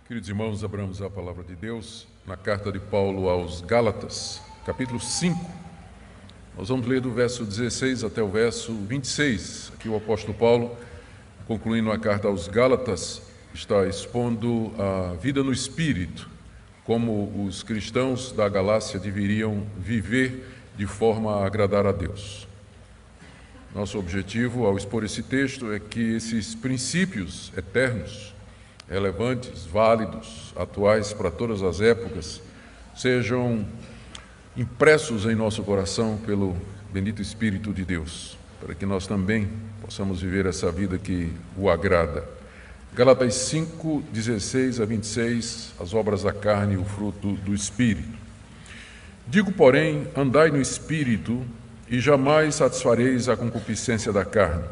Queridos irmãos, abramos a palavra de Deus na carta de Paulo aos Gálatas, capítulo 5. Nós vamos ler do verso 16 até o verso 26. Aqui o apóstolo Paulo, concluindo a carta aos Gálatas, está expondo a vida no Espírito, como os cristãos da Galácia deveriam viver de forma a agradar a Deus. Nosso objetivo ao expor esse texto é que esses princípios eternos, relevantes, válidos, atuais para todas as épocas, sejam impressos em nosso coração pelo bendito Espírito de Deus, para que nós também possamos viver essa vida que o agrada. Gálatas 5, 16 a 26, as obras da carne e o fruto do Espírito. Digo, porém, andai no Espírito e jamais satisfareis a concupiscência da carne.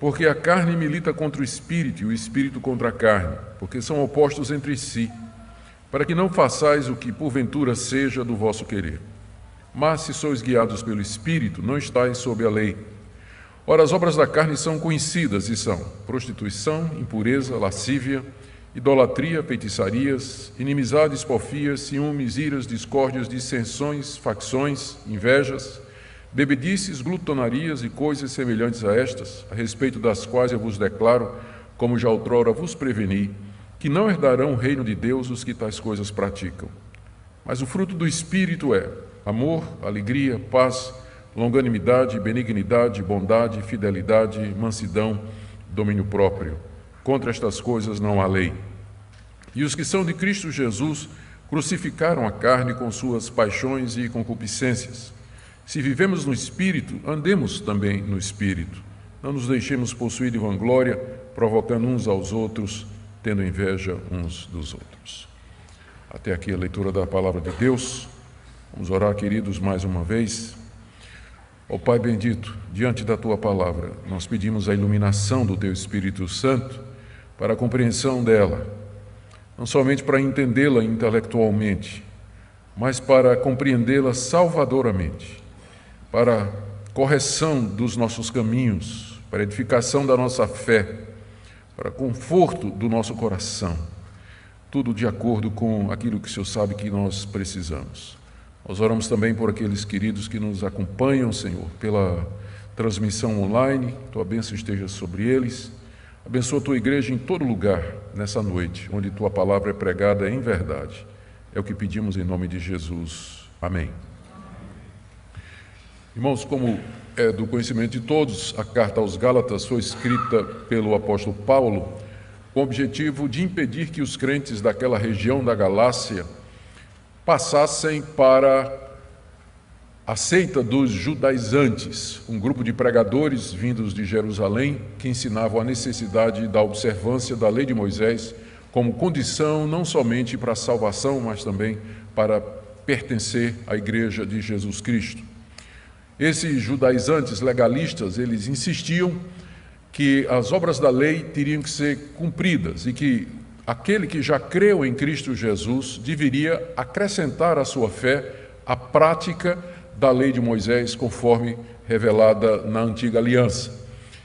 Porque a carne milita contra o Espírito e o Espírito contra a carne, porque são opostos entre si, para que não façais o que porventura seja do vosso querer. Mas se sois guiados pelo Espírito, não estáis sob a lei. Ora, as obras da carne são conhecidas e são prostituição, impureza, lascívia, idolatria, feitiçarias, inimizades, porfias, ciúmes, iras, discórdias, dissensões, facções, invejas, bebedices, glutonarias e coisas semelhantes a estas, a respeito das quais eu vos declaro, como já outrora vos preveni, que não herdarão o reino de Deus os que tais coisas praticam. Mas o fruto do Espírito é amor, alegria, paz, longanimidade, benignidade, bondade, fidelidade, mansidão, domínio próprio. Contra estas coisas não há lei. E os que são de Cristo Jesus crucificaram a carne com suas paixões e concupiscências. Se vivemos no Espírito, andemos também no Espírito. Não nos deixemos possuir de vanglória, provocando uns aos outros, tendo inveja uns dos outros. Até aqui a leitura da palavra de Deus. Vamos orar, queridos, mais uma vez. Ó Pai bendito, diante da Tua palavra, nós pedimos a iluminação do Teu Espírito Santo para a compreensão dela, não somente para entendê-la intelectualmente, mas para compreendê-la salvadoramente, para correção dos nossos caminhos, para edificação da nossa fé, para conforto do nosso coração, tudo de acordo com aquilo que o Senhor sabe que nós precisamos. Nós oramos também por aqueles queridos que nos acompanham, Senhor, pela transmissão online, Tua bênção esteja sobre eles. Abençoa a Tua igreja em todo lugar nessa noite, onde Tua palavra é pregada em verdade. É o que pedimos em nome de Jesus. Amém. Irmãos, como é do conhecimento de todos, a carta aos Gálatas foi escrita pelo apóstolo Paulo com o objetivo de impedir que os crentes daquela região da Galácia passassem para a seita dos judaizantes, um grupo de pregadores vindos de Jerusalém que ensinavam a necessidade da observância da lei de Moisés como condição não somente para a salvação, mas também para pertencer à igreja de Jesus Cristo. Esses judaizantes legalistas, eles insistiam que as obras da lei teriam que ser cumpridas e que aquele que já creu em Cristo Jesus deveria acrescentar à sua fé a prática da lei de Moisés, conforme revelada na Antiga Aliança.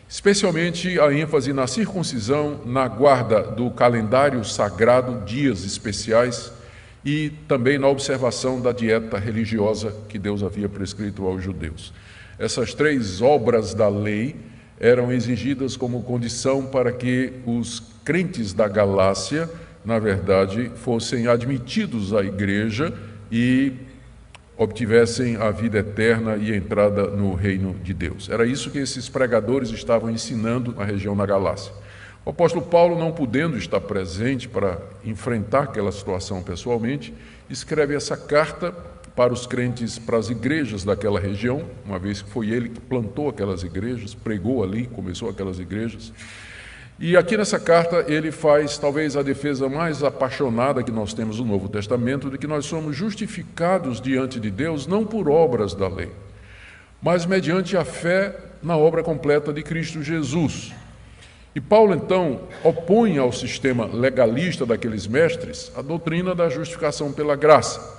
Especialmente a ênfase na circuncisão, na guarda do calendário sagrado, dias especiais, e também na observação da dieta religiosa que Deus havia prescrito aos judeus. Essas três obras da lei eram exigidas como condição para que os crentes da Galácia, na verdade, fossem admitidos à igreja e obtivessem a vida eterna e a entrada no reino de Deus. Era isso que esses pregadores estavam ensinando na região da Galácia. O apóstolo Paulo, não podendo estar presente para enfrentar aquela situação pessoalmente, escreve essa carta para os crentes, para as igrejas daquela região, uma vez que foi ele que plantou aquelas igrejas, pregou ali, começou aquelas igrejas. E aqui nessa carta ele faz talvez a defesa mais apaixonada que nós temos no Novo Testamento, de que nós somos justificados diante de Deus não por obras da lei, mas mediante a fé na obra completa de Cristo Jesus. E Paulo, então, opõe ao sistema legalista daqueles mestres a doutrina da justificação pela graça.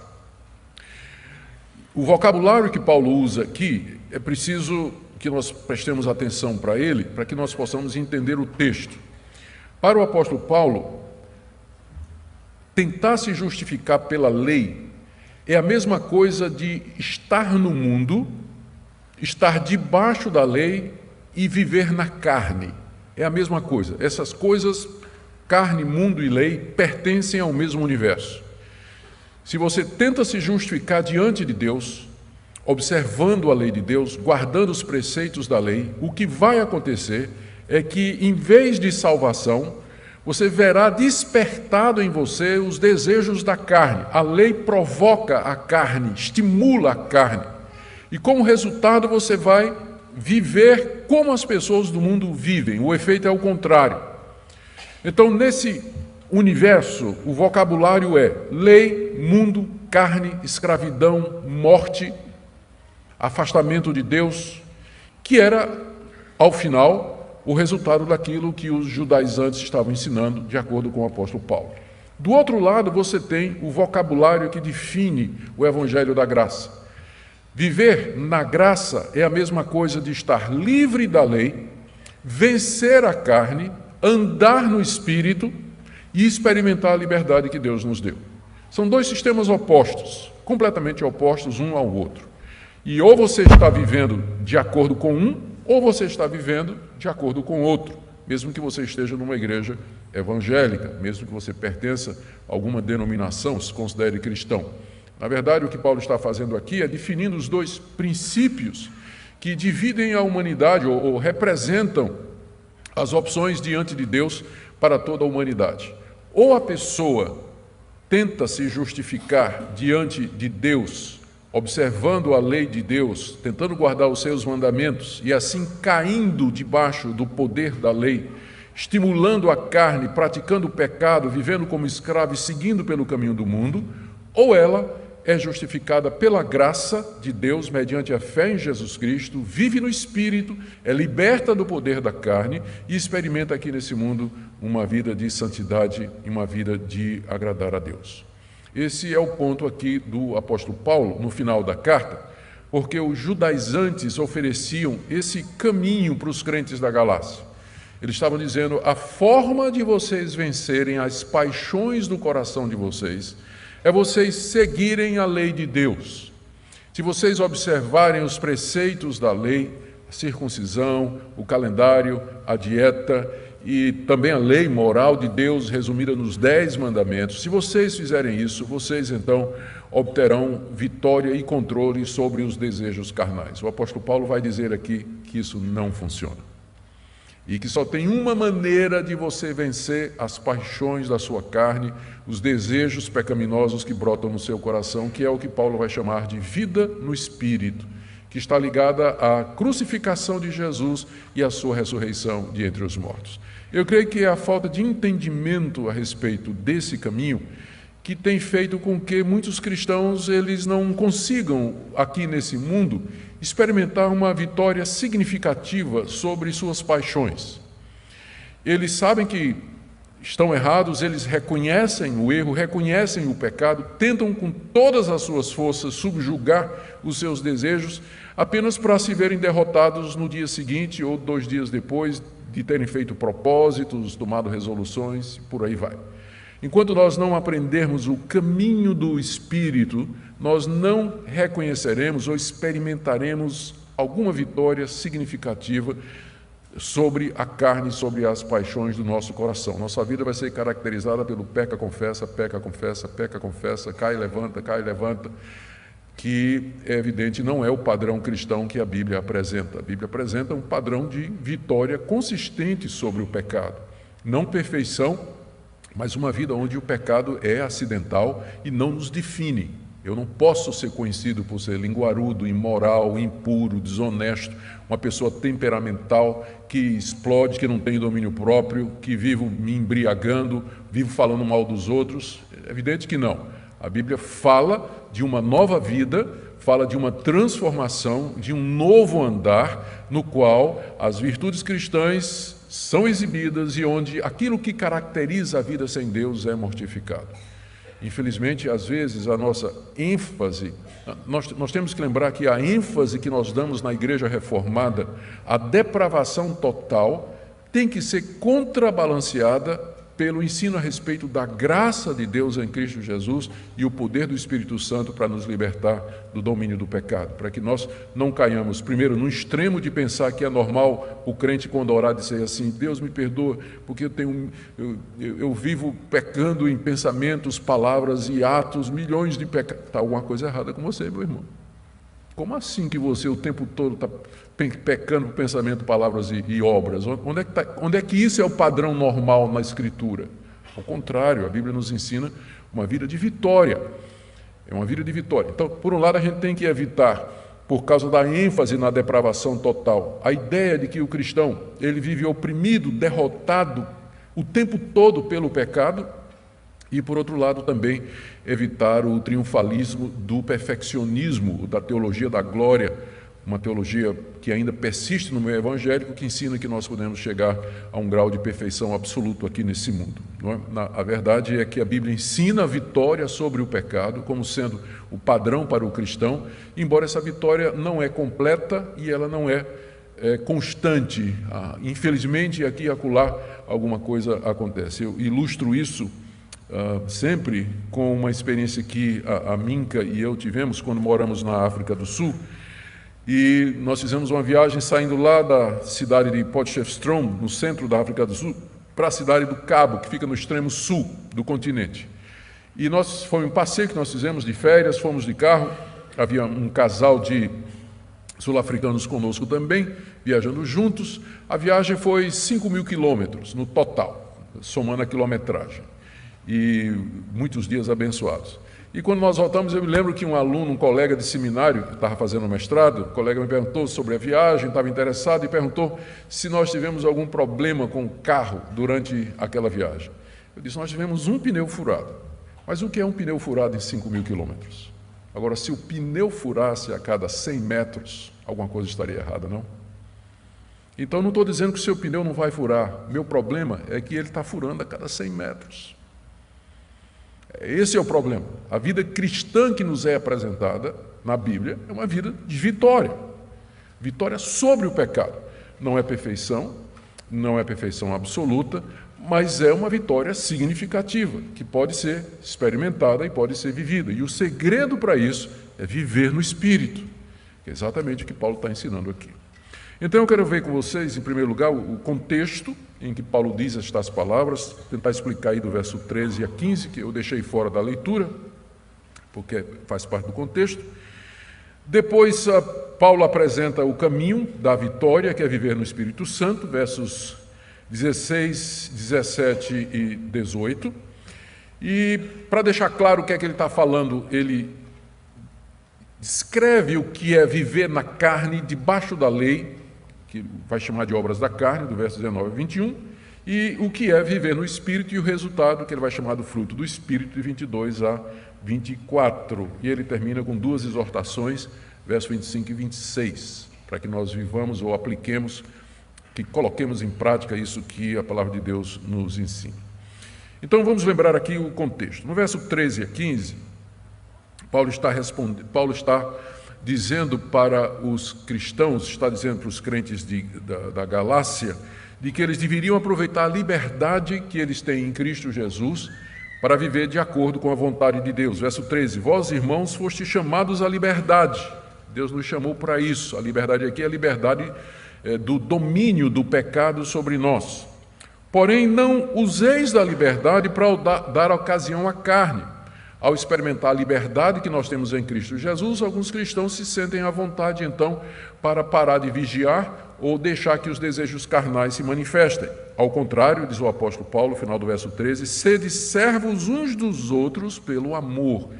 O vocabulário que Paulo usa aqui é preciso que nós prestemos atenção para ele, para que nós possamos entender o texto. Para o apóstolo Paulo, tentar se justificar pela lei é a mesma coisa de estar no mundo, estar debaixo da lei e viver na carne. É a mesma coisa. Essas coisas, carne, mundo e lei, pertencem ao mesmo universo. Se você tenta se justificar diante de Deus, observando a lei de Deus, guardando os preceitos da lei, o que vai acontecer é que, em vez de salvação, você verá despertado em você os desejos da carne. A lei provoca a carne, estimula a carne. E como resultado você vai viver como as pessoas do mundo vivem. O efeito é o contrário. Então, nesse universo, o vocabulário é lei, mundo, carne, escravidão, morte, afastamento de Deus, que era, ao final, o resultado daquilo que os judaizantes estavam ensinando, de acordo com o apóstolo Paulo. Do outro lado, você tem o vocabulário que define o evangelho da graça. Viver na graça é a mesma coisa de estar livre da lei, vencer a carne, andar no Espírito e experimentar a liberdade que Deus nos deu. São dois sistemas opostos, completamente opostos um ao outro. E ou você está vivendo de acordo com um, ou você está vivendo de acordo com outro, mesmo que você esteja numa igreja evangélica, mesmo que você pertença a alguma denominação, se considere cristão. Na verdade, o que Paulo está fazendo aqui é definindo os dois princípios que dividem a humanidade ou representam as opções diante de Deus para toda a humanidade. Ou a pessoa tenta se justificar diante de Deus, observando a lei de Deus, tentando guardar os seus mandamentos e assim caindo debaixo do poder da lei, estimulando a carne, praticando o pecado, vivendo como escravo e seguindo pelo caminho do mundo, ou ela é justificada pela graça de Deus mediante a fé em Jesus Cristo, vive no Espírito, é liberta do poder da carne e experimenta aqui nesse mundo uma vida de santidade e uma vida de agradar a Deus. Esse é o ponto aqui do apóstolo Paulo, no final da carta, porque os judaizantes ofereciam esse caminho para os crentes da Galácia. Eles estavam dizendo, a forma de vocês vencerem as paixões do coração de vocês é vocês seguirem a lei de Deus. Se vocês observarem os preceitos da lei, a circuncisão, o calendário, a dieta e também a lei moral de Deus resumida nos 10 mandamentos, se vocês fizerem isso, vocês então obterão vitória e controle sobre os desejos carnais. O apóstolo Paulo vai dizer aqui que isso não funciona. E que só tem uma maneira de você vencer as paixões da sua carne, os desejos pecaminosos que brotam no seu coração, que é o que Paulo vai chamar de vida no Espírito, que está ligada à crucificação de Jesus e à sua ressurreição de entre os mortos. Eu creio que é a falta de entendimento a respeito desse caminho que tem feito com que muitos cristãos eles não consigam, aqui nesse mundo, experimentar uma vitória significativa sobre suas paixões. Eles sabem que estão errados, eles reconhecem o erro, reconhecem o pecado, tentam com todas as suas forças subjugar os seus desejos, apenas para se verem derrotados no dia seguinte ou 2 dias depois de terem feito propósitos, tomado resoluções, por aí vai. Enquanto nós não aprendermos o caminho do Espírito, nós não reconheceremos ou experimentaremos alguma vitória significativa sobre a carne, sobre as paixões do nosso coração. Nossa vida vai ser caracterizada pelo peca, confessa, peca, confessa, peca, confessa, cai, levanta, que é evidente não é o padrão cristão que a Bíblia apresenta. A Bíblia apresenta um padrão de vitória consistente sobre o pecado. Não perfeição, mas uma vida onde o pecado é acidental e não nos define. Eu não posso ser conhecido por ser linguarudo, imoral, impuro, desonesto, uma pessoa temperamental que explode, que não tem domínio próprio, que vivo me embriagando, vivo falando mal dos outros. É evidente que não. A Bíblia fala de uma nova vida, fala de uma transformação, de um novo andar, no qual as virtudes cristãs são exibidas e onde aquilo que caracteriza a vida sem Deus é mortificado. Infelizmente, às vezes, a nossa ênfase, nós temos que lembrar que a ênfase que nós damos na Igreja Reformada, a depravação total, tem que ser contrabalanceada pelo ensino a respeito da graça de Deus em Cristo Jesus e o poder do Espírito Santo para nos libertar do domínio do pecado, para que nós não caiamos, primeiro, no extremo de pensar que é normal o crente, quando orar, dizer assim: Deus me perdoa, porque eu vivo pecando em pensamentos, palavras e atos, milhões de pecados. Está alguma coisa errada com você, meu irmão. Como assim que você o tempo todo está pecando por pensamento, palavras e obras? Onde é que isso é o padrão normal na Escritura? Ao contrário, a Bíblia nos ensina uma vida de vitória. É uma vida de vitória. Então, por um lado, a gente tem que evitar, por causa da ênfase na depravação total, a ideia de que o cristão ele vive oprimido, derrotado o tempo todo pelo pecado. E, por outro lado, também evitar o triunfalismo do perfeccionismo, da teologia da glória, uma teologia que ainda persiste no meio evangélico, que ensina que nós podemos chegar a um grau de perfeição absoluto aqui nesse mundo. Não é? A verdade é que a Bíblia ensina a vitória sobre o pecado como sendo o padrão para o cristão, embora essa vitória não é completa e ela não é constante. Infelizmente, aqui e acolá, alguma coisa acontece. Eu ilustro isso sempre com uma experiência que a Minka e eu tivemos quando moramos na África do Sul, e nós fizemos uma viagem saindo lá da cidade de Potchefstroom, no centro da África do Sul, para a cidade do Cabo, que fica no extremo sul do continente. E foi um passeio que nós fizemos de férias, fomos de carro, havia um casal de sul-africanos conosco também, viajando juntos. A viagem foi 5.000 quilômetros no total, somando a quilometragem. E muitos dias abençoados. E quando nós voltamos, eu me lembro que um colega de seminário, que estava fazendo mestrado, o colega me perguntou sobre a viagem, estava interessado e perguntou se nós tivemos algum problema com o carro durante aquela viagem. Eu disse: nós tivemos um pneu furado. Mas o que é um pneu furado em 5.000 quilômetros? Agora, se o pneu furasse a cada 100 metros, alguma coisa estaria errada, não? Então, não estou dizendo que o seu pneu não vai furar. Meu problema é que ele está furando a cada 100 metros. Esse é o problema. A vida cristã que nos é apresentada na Bíblia é uma vida de vitória. Vitória sobre o pecado. Não é perfeição absoluta, mas é uma vitória significativa, que pode ser experimentada e pode ser vivida. E o segredo para isso é viver no Espírito, que é exatamente o que Paulo está ensinando aqui. Então eu quero ver com vocês, em primeiro lugar, o contexto em que Paulo diz estas palavras, tentar explicar aí do verso 13 a 15, que eu deixei fora da leitura, porque faz parte do contexto. Depois, Paulo apresenta o caminho da vitória, que é viver no Espírito Santo, versos 16, 17 e 18. E, para deixar claro o que é que ele está falando, ele descreve o que é viver na carne, debaixo da lei, que vai chamar de obras da carne, do verso 19 a 21, e o que é viver no Espírito e o resultado, que ele vai chamar do fruto do Espírito, de 22 a 24. E ele termina com duas exortações, versos 25 e 26, para que nós vivamos ou apliquemos, que coloquemos em prática isso que a palavra de Deus nos ensina. Então vamos lembrar aqui o contexto. No verso 13 a 15, Paulo está dizendo para os cristãos, está dizendo para os crentes da Galácia, de que eles deveriam aproveitar a liberdade que eles têm em Cristo Jesus para viver de acordo com a vontade de Deus. Verso 13, vós, irmãos, fostes chamados à liberdade. Deus nos chamou para isso. A liberdade aqui é a liberdade do domínio do pecado sobre nós. Porém, não useis da liberdade para dar ocasião à carne. Ao experimentar a liberdade que nós temos em Cristo Jesus, alguns cristãos se sentem à vontade, então, para parar de vigiar ou deixar que os desejos carnais se manifestem. Ao contrário, diz o apóstolo Paulo, no final do verso 13, sede servos uns dos outros pelo amor.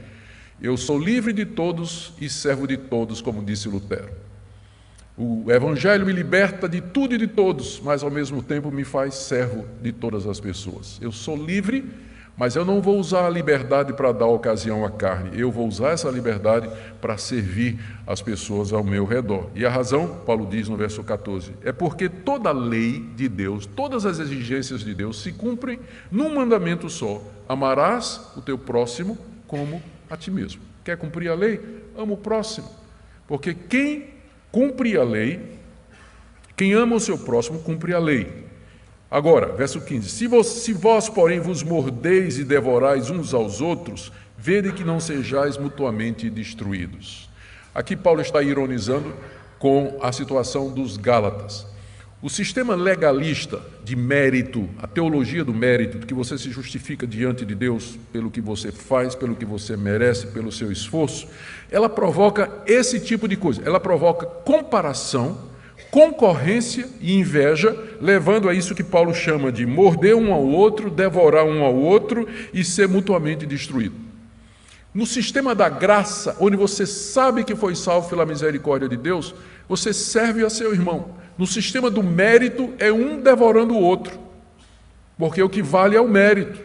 Eu sou livre de todos e servo de todos, como disse Lutero. O Evangelho me liberta de tudo e de todos, mas ao mesmo tempo me faz servo de todas as pessoas. Eu sou livre, mas eu não vou usar a liberdade para dar ocasião à carne. Eu vou usar essa liberdade para servir as pessoas ao meu redor. E a razão, Paulo diz no verso 14, é porque toda a lei de Deus, todas as exigências de Deus se cumprem num mandamento só. Amarás o teu próximo como a ti mesmo. Quer cumprir a lei? Ama o próximo. Porque quem cumpre a lei, quem ama o seu próximo, cumpre a lei. Agora, verso 15: se vós, porém, vos mordeis e devorais uns aos outros, vede que não sejais mutuamente destruídos. Aqui Paulo está ironizando com a situação dos Gálatas. O sistema legalista de mérito, a teologia do mérito, de que você se justifica diante de Deus pelo que você faz, pelo que você merece, pelo seu esforço, ela provoca esse tipo de coisa. Ela provoca comparação, concorrência e inveja, levando a isso que Paulo chama de morder um ao outro, devorar um ao outro e ser mutuamente destruído. No sistema da graça, onde você sabe que foi salvo pela misericórdia de Deus, você serve a seu irmão. No sistema do mérito, é um devorando o outro, porque o que vale é o mérito,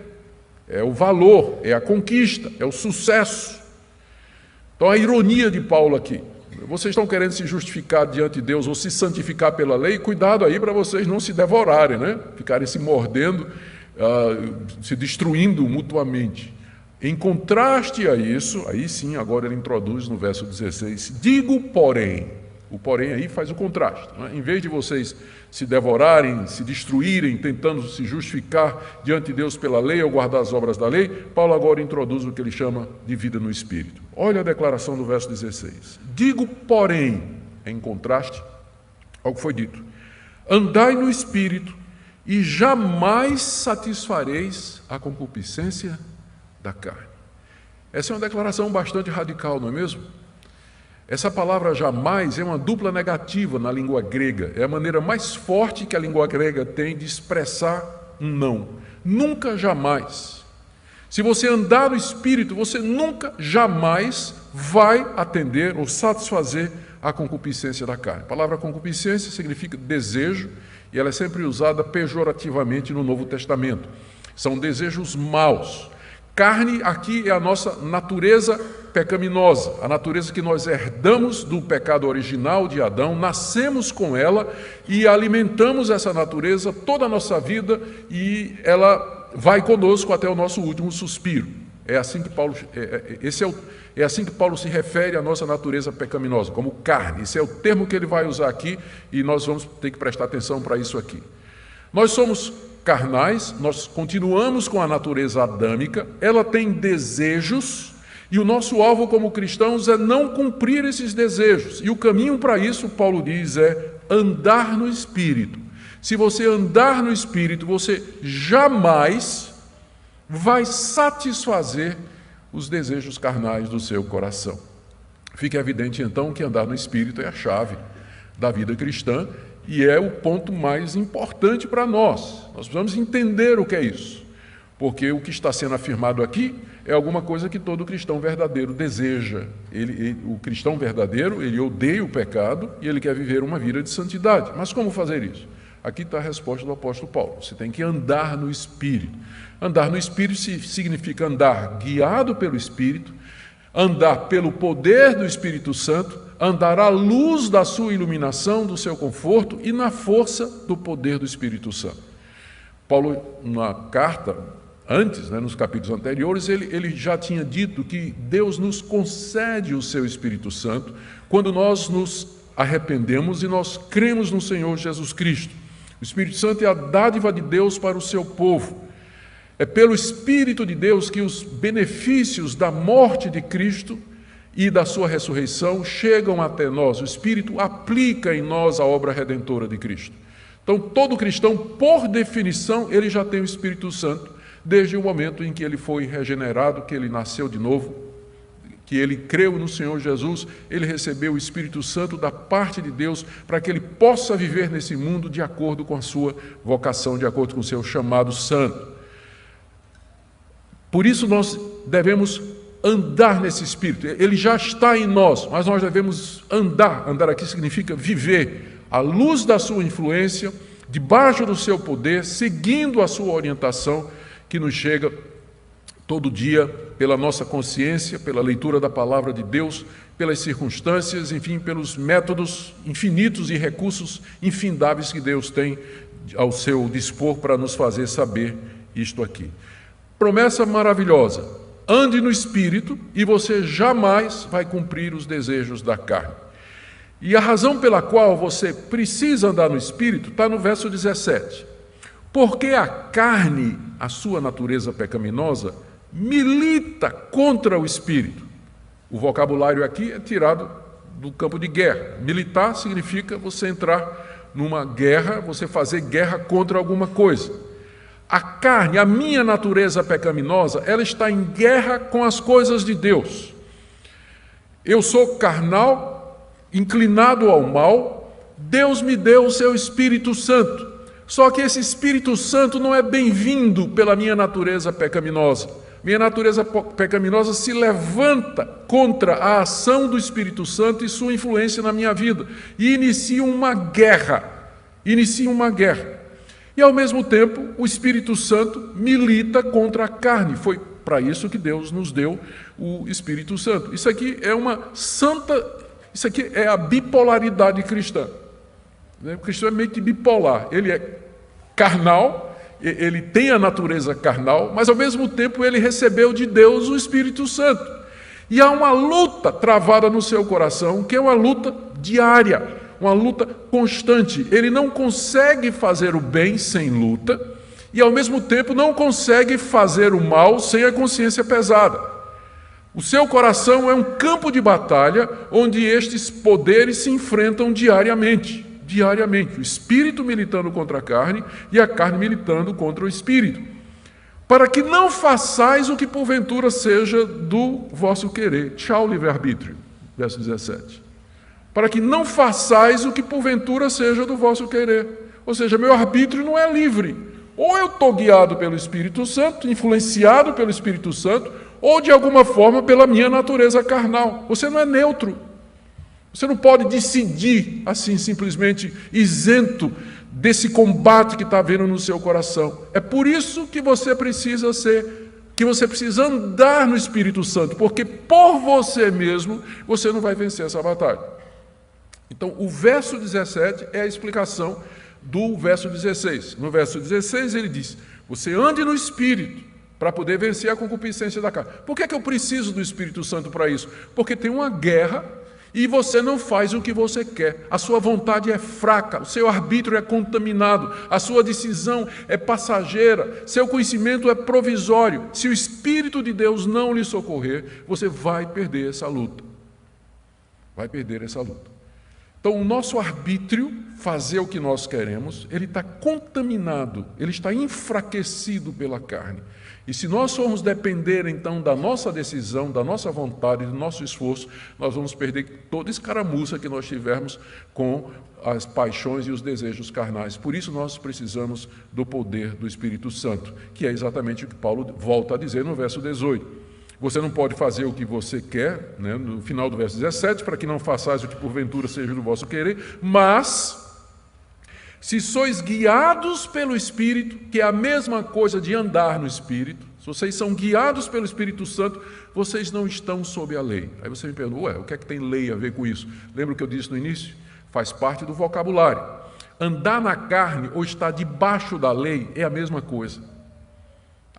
é o valor, é a conquista, é o sucesso. Então, a ironia de Paulo aqui: vocês estão querendo se justificar diante de Deus ou se santificar pela lei, cuidado aí para vocês não se devorarem, né? Ficarem se mordendo, se destruindo mutuamente. Em contraste a isso, aí sim, agora ele introduz no verso 16: digo, porém. O porém aí faz o contraste, né? Em vez de vocês se devorarem, se destruírem, tentando se justificar diante de Deus pela lei ou guardar as obras da lei, Paulo agora introduz o que ele chama de vida no Espírito. Olha a declaração do verso 16: digo, porém, em contraste ao que foi dito, andai no Espírito e jamais satisfareis a concupiscência da carne. Essa é uma declaração bastante radical, não é mesmo? Essa palavra jamais é uma dupla negativa na língua grega. É a maneira mais forte que a língua grega tem de expressar um não. Nunca, jamais. Se você andar no Espírito, você nunca, jamais vai atender ou satisfazer a concupiscência da carne. A palavra concupiscência significa desejo, e ela é sempre usada pejorativamente no Novo Testamento. São desejos maus. Carne aqui é a nossa natureza pecaminosa, a natureza que nós herdamos do pecado original de Adão, nascemos com ela e alimentamos essa natureza toda a nossa vida e ela vai conosco até o nosso último suspiro. É assim que Paulo se refere à nossa natureza pecaminosa, como carne. Esse é o termo que ele vai usar aqui e nós vamos ter que prestar atenção para isso aqui. Nós somos carnais, nós continuamos com a natureza adâmica, ela tem desejos, e o nosso alvo como cristãos é não cumprir esses desejos. E o caminho para isso, Paulo diz, é andar no Espírito. Se você andar no Espírito, você jamais vai satisfazer os desejos carnais do seu coração. Fica evidente, então, que andar no Espírito é a chave da vida cristã, e é o ponto mais importante para nós. Nós precisamos entender o que é isso, porque o que está sendo afirmado aqui é alguma coisa que todo cristão verdadeiro deseja. O cristão verdadeiro, ele odeia o pecado e ele quer viver uma vida de santidade. Mas como fazer isso? Aqui está a resposta do apóstolo Paulo: você tem que andar no Espírito. Andar no Espírito significa andar guiado pelo Espírito, andar pelo poder do Espírito Santo, andar à luz da sua iluminação, do seu conforto e na força do poder do Espírito Santo. Paulo, na carta, antes, nos capítulos anteriores, ele já tinha dito que Deus nos concede o seu Espírito Santo quando nós nos arrependemos e nós cremos no Senhor Jesus Cristo. O Espírito Santo é a dádiva de Deus para o seu povo. É pelo Espírito de Deus que os benefícios da morte de Cristo e da sua ressurreição chegam até nós. O Espírito aplica em nós a obra redentora de Cristo. Então, todo cristão, por definição, ele já tem o Espírito Santo, desde o momento em que ele foi regenerado, que ele nasceu de novo, que ele creu no Senhor Jesus, ele recebeu o Espírito Santo da parte de Deus para que ele possa viver nesse mundo de acordo com a sua vocação, de acordo com o seu chamado santo. Por isso nós devemos andar nesse Espírito. Ele já está em nós, mas nós devemos andar. Andar aqui significa viver à luz da sua influência, debaixo do seu poder, seguindo a sua orientação, que nos chega todo dia pela nossa consciência, pela leitura da palavra de Deus, pelas circunstâncias, enfim, pelos métodos infinitos e recursos infindáveis que Deus tem ao seu dispor para nos fazer saber isto aqui. Promessa maravilhosa: ande no Espírito e você jamais vai cumprir os desejos da carne. E a razão pela qual você precisa andar no Espírito está no verso 17. Porque a carne, a sua natureza pecaminosa, milita contra o espírito. O vocabulário aqui é tirado do campo de guerra. Militar significa você entrar numa guerra, você fazer guerra contra alguma coisa. A carne, a minha natureza pecaminosa, ela está em guerra com as coisas de Deus. Eu sou carnal, inclinado ao mal. Deus me deu o seu Espírito Santo. Só que esse Espírito Santo não é bem-vindo pela minha natureza pecaminosa. Minha natureza pecaminosa se levanta contra a ação do Espírito Santo e sua influência na minha vida. E inicia uma guerra. E, ao mesmo tempo, o Espírito Santo milita contra a carne. Foi para isso que Deus nos deu o Espírito Santo. Isso aqui é a bipolaridade cristã. O cristão é meio que bipolar. Ele é carnal, ele tem a natureza carnal, mas ao mesmo tempo ele recebeu de Deus o Espírito Santo. E há uma luta travada no seu coração, que é uma luta diária, uma luta constante. Ele não consegue fazer o bem sem luta e ao mesmo tempo não consegue fazer o mal sem a consciência pesada. O seu coração é um campo de batalha onde estes poderes se enfrentam diariamente. O espírito militando contra a carne e a carne militando contra o espírito. Para que não façais o que porventura seja do vosso querer. Tchau, livre-arbítrio. Verso 17. Para que não façais o que porventura seja do vosso querer. Ou seja, meu arbítrio não é livre. Ou eu estou guiado pelo Espírito Santo, influenciado pelo Espírito Santo, ou de alguma forma pela minha natureza carnal. Você não é neutro. Você não pode decidir assim, simplesmente isento desse combate que está havendo no seu coração. É por isso que você precisa andar no Espírito Santo, porque por você mesmo você não vai vencer essa batalha. Então, o verso 17 é a explicação do verso 16. No verso 16 ele diz: você ande no Espírito para poder vencer a concupiscência da carne. Por que eu preciso do Espírito Santo para isso? Porque tem uma guerra e você não faz o que você quer. A sua vontade é fraca, o seu arbítrio é contaminado, a sua decisão é passageira, seu conhecimento é provisório. Se o Espírito de Deus não lhe socorrer, você vai perder essa luta. Então, o nosso arbítrio, fazer o que nós queremos, ele está contaminado, ele está enfraquecido pela carne. E se nós formos depender, então, da nossa decisão, da nossa vontade, do nosso esforço, nós vamos perder toda a escaramuça que nós tivermos com as paixões e os desejos carnais. Por isso, nós precisamos do poder do Espírito Santo, que é exatamente o que Paulo volta a dizer no verso 18. Você não pode fazer o que você quer, né, no final do verso 17, para que não façais o que porventura seja do vosso querer, mas se sois guiados pelo Espírito, que é a mesma coisa de andar no Espírito, se vocês são guiados pelo Espírito Santo, vocês não estão sob a lei. Aí você me pergunta, o que é que tem lei a ver com isso? Lembra o que eu disse no início? Faz parte do vocabulário. Andar na carne ou estar debaixo da lei é a mesma coisa.